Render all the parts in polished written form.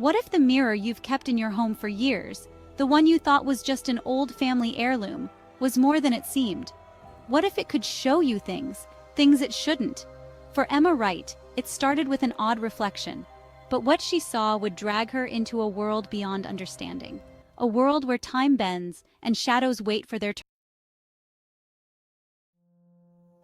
What if the mirror you've kept in your home for years, the one you thought was just an old family heirloom, was more than it seemed? What if it could show you things it shouldn't? For Emma Wright, it started with an odd reflection, but what she saw would drag her into a world beyond understanding. A world where time bends and shadows wait for their turn.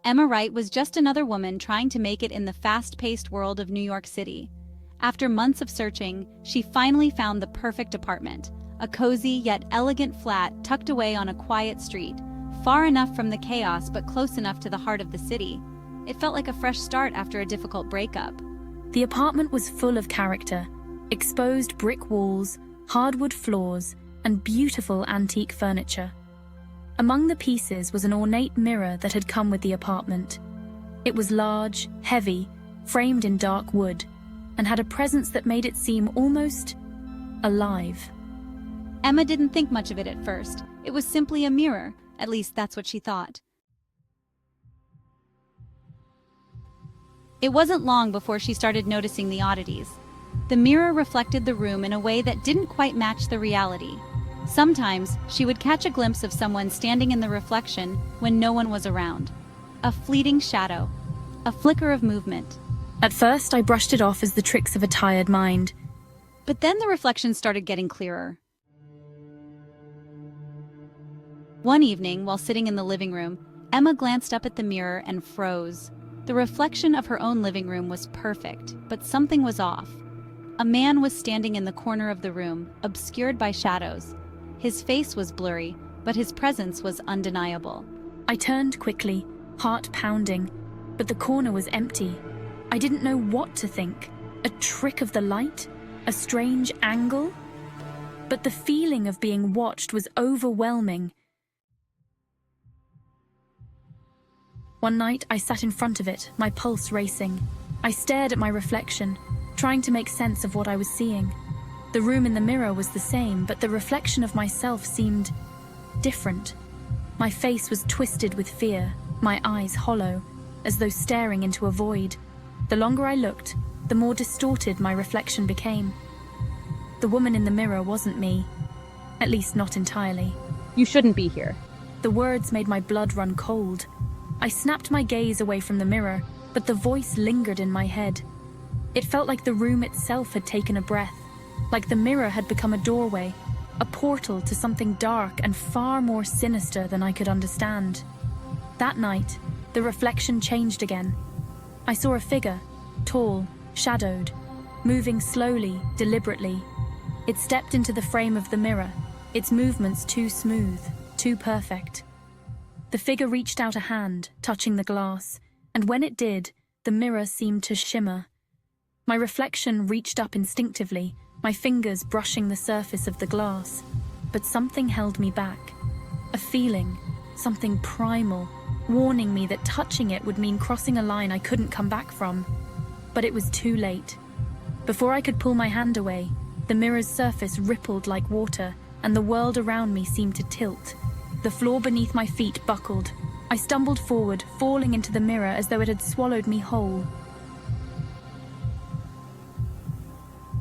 Emma Wright was just another woman trying to make it in the fast-paced world of New York City. After months of searching, she finally found the perfect apartment, a cozy yet elegant flat tucked away on a quiet street, far enough from the chaos but close enough to the heart of the city. It felt like a fresh start after a difficult breakup. The apartment was full of character: exposed brick walls, hardwood floors, and beautiful antique furniture. Among the pieces was an ornate mirror that had come with the apartment. It was large, heavy, framed in dark wood, and had a presence that made it seem almost alive. Emma didn't think much of it at first. It was simply a mirror, at least that's what she thought. It wasn't long before she started noticing the oddities. The mirror reflected the room in a way that didn't quite match the reality. Sometimes, she would catch a glimpse of someone standing in the reflection when no one was around. A fleeting shadow, a flicker of movement. At first, I brushed it off as the tricks of a tired mind. But then the reflection started getting clearer. One evening, while sitting in the living room, Emma glanced up at the mirror and froze. The reflection of her own living room was perfect, but something was off. A man was standing in the corner of the room, obscured by shadows. His face was blurry, but his presence was undeniable. I turned quickly, heart pounding, but the corner was empty. I didn't know what to think. A trick of the light? A strange angle? But the feeling of being watched was overwhelming. One night, I sat in front of it, my pulse racing. I stared at my reflection, trying to make sense of what I was seeing. The room in the mirror was the same, but the reflection of myself seemed different. My face was twisted with fear, my eyes hollow, as though staring into a void. The longer I looked, the more distorted my reflection became. The woman in the mirror wasn't me, at least not entirely. "You shouldn't be here." The words made my blood run cold. I snapped my gaze away from the mirror, but the voice lingered in my head. It felt like the room itself had taken a breath, like the mirror had become a doorway, a portal to something dark and far more sinister than I could understand. That night, the reflection changed again. I saw a figure, tall, shadowed, moving slowly, deliberately. It stepped into the frame of the mirror, its movements too smooth, too perfect. The figure reached out a hand, touching the glass, and when it did, the mirror seemed to shimmer. My reflection reached up instinctively, my fingers brushing the surface of the glass. But something held me back. A feeling, something primal, warning me that touching it would mean crossing a line I couldn't come back from. But it was too late. Before I could pull my hand away, the mirror's surface rippled like water, and the world around me seemed to tilt. The floor beneath my feet buckled. I stumbled forward, falling into the mirror as though it had swallowed me whole.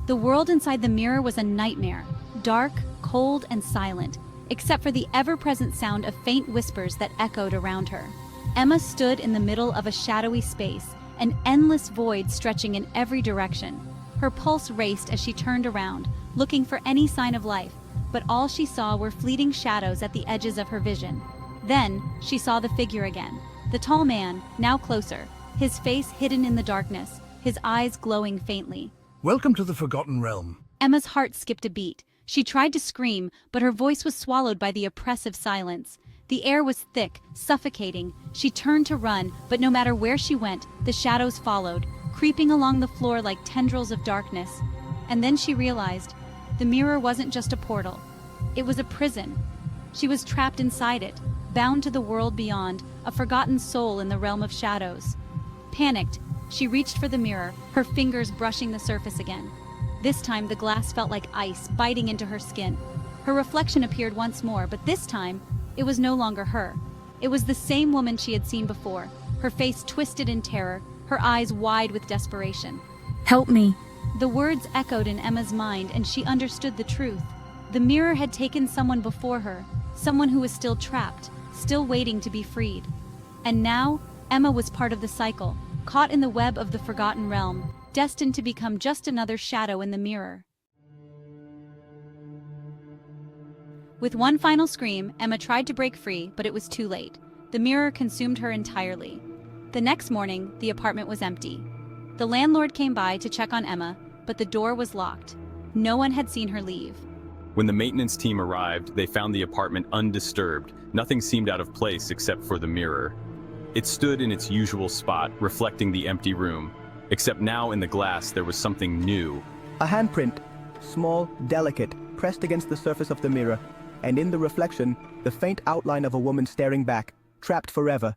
The world inside the mirror was a nightmare, dark, cold, and silent, except for the ever-present sound of faint whispers that echoed around her. Emma stood in the middle of a shadowy space, an endless void stretching in every direction. Her pulse raced as she turned around, looking for any sign of life, but all she saw were fleeting shadows at the edges of her vision. Then, she saw the figure again. The tall man, now closer, his face hidden in the darkness, his eyes glowing faintly. Welcome to the Forgotten Realm. Emma's heart skipped a beat. She tried to scream, but her voice was swallowed by the oppressive silence. The air was thick, suffocating. She turned to run, but no matter where she went, the shadows followed, creeping along the floor like tendrils of darkness. And then she realized, the mirror wasn't just a portal. It was a prison. She was trapped inside it, bound to the world beyond, a forgotten soul in the realm of shadows. Panicked, she reached for the mirror, her fingers brushing the surface again. This time, the glass felt like ice, biting into her skin. Her reflection appeared once more, but this time, it was no longer her. It was the same woman she had seen before, her face twisted in terror, her eyes wide with desperation. "Help me," The words echoed in Emma's mind, and she understood the truth. The mirror had taken someone before her, someone who was still trapped, still waiting to be freed. And now, Emma was part of the cycle, caught in the web of the forgotten realm, destined to become just another shadow in the mirror. With one final scream, Emma tried to break free, but it was too late. The mirror consumed her entirely. The next morning, the apartment was empty. The landlord came by to check on Emma, but the door was locked. No one had seen her leave. When the maintenance team arrived, they found the apartment undisturbed. Nothing seemed out of place except for the mirror. It stood in its usual spot, reflecting the empty room. Except now in the glass there was something new. A handprint, small, delicate, pressed against the surface of the mirror, and in the reflection, the faint outline of a woman staring back, trapped forever.